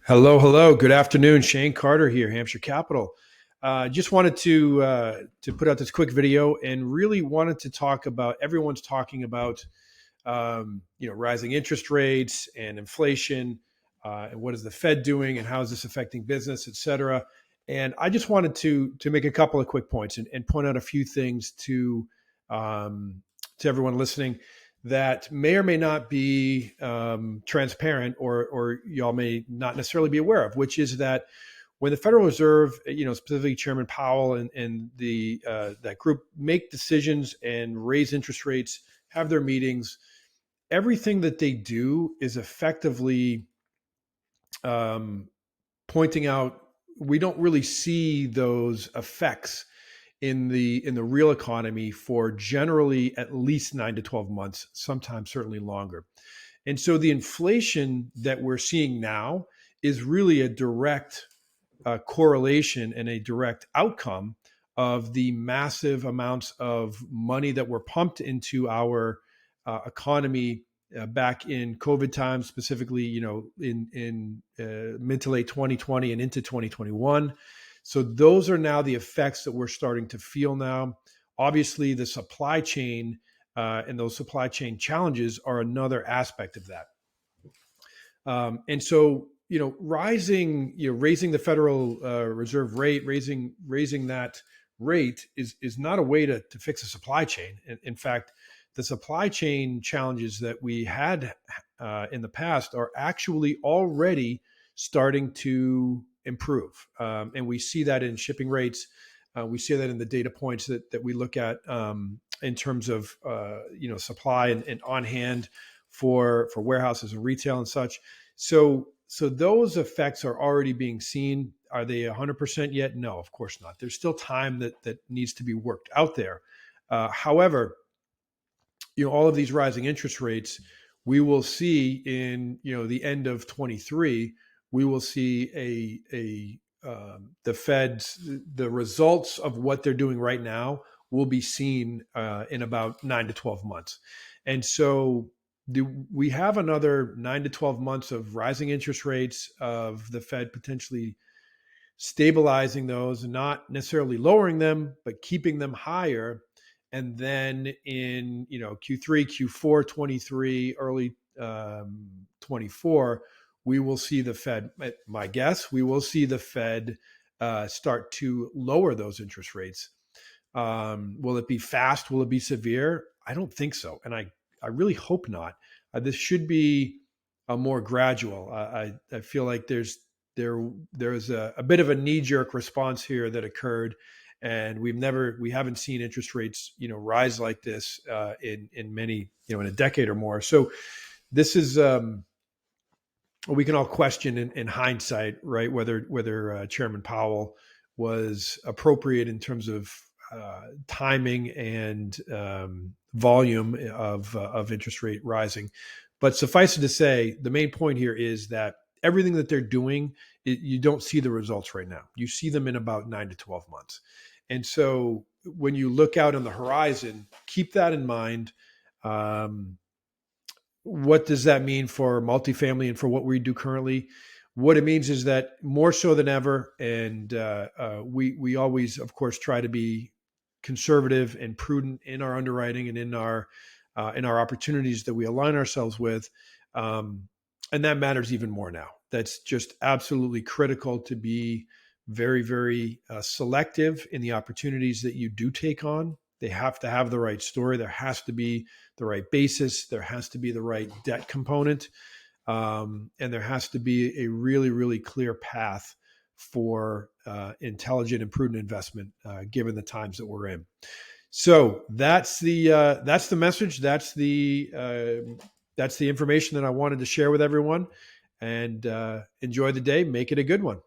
Hello, hello. Good afternoon. Shane Carter here, Hampshire Capital. Just wanted to put out this quick video and really wanted to talk about. Everyone's talking about rising interest rates and inflation, and what is the Fed doing, and how is this affecting business, et cetera. And I just wanted to make a couple of quick points and point out a few things to everyone listening that may or may not be transparent, or y'all may not necessarily be aware of, which is that when the Federal Reserve, specifically Chairman Powell and the that group make decisions and raise interest rates, have their meetings, everything that they do is effectively pointing out we don't really see those effects in the real economy for generally at least 9 to 12 months, sometimes certainly longer. And so the inflation that we're seeing now is really a direct correlation and a direct outcome of the massive amounts of money that were pumped into our economy back in COVID times, specifically, in mid to late 2020 and into 2021. So those are now the effects that we're starting to feel now. Obviously, the supply chain and those supply chain challenges are another aspect of that. And so, raising the Federal Reserve rate, raising that rate is not a way to fix a supply chain. In fact, the supply chain challenges that we had in the past are actually already starting to improve. And we see that in shipping rates. We see that in the data points that we look at in terms of supply and on hand for warehouses and retail and such. So those effects are already being seen. Are they 100% yet? No, of course not. There's still time that needs to be worked out there. However, all of these rising interest rates, we will see in the end of 23. We will see the Fed's, the results of what they're doing right now will be seen in about 9 to 12 months. And so we have another 9 to 12 months of rising interest rates, of the Fed potentially stabilizing those, not necessarily lowering them, but keeping them higher. And then in Q3, Q4 23, early 24, we will see the Fed, my guess, we will see the Fed start to lower those interest rates. Will it be fast? Will it be severe? I don't think so. And I really hope not. This should be a more gradual. I feel like there's a bit of a knee-jerk response here that occurred, and we haven't seen interest rates rise like this in many, in a decade or more. So this is we can all question in hindsight, right, whether Chairman Powell was appropriate in terms of timing and volume of interest rate rising. But suffice it to say, the main point here is that everything that they're doing, you don't see the results right now. You see them in about 9 to 12 months. And so when you look out on the horizon, keep that in mind. What does that mean for multifamily and for what we do currently? What it means is that more so than ever, and we always, of course, try to be conservative and prudent in our underwriting and in our opportunities that we align ourselves with, and that matters even more now. That's just absolutely critical to be very, very selective in the opportunities that you do take on. They have to have the right story. There has to be the right basis. There has to be the right debt component. And there has to be a really, really clear path for intelligent and prudent investment, given the times that we're in. So that's the message. That's the information that I wanted to share with everyone. And enjoy the day. Make it a good one.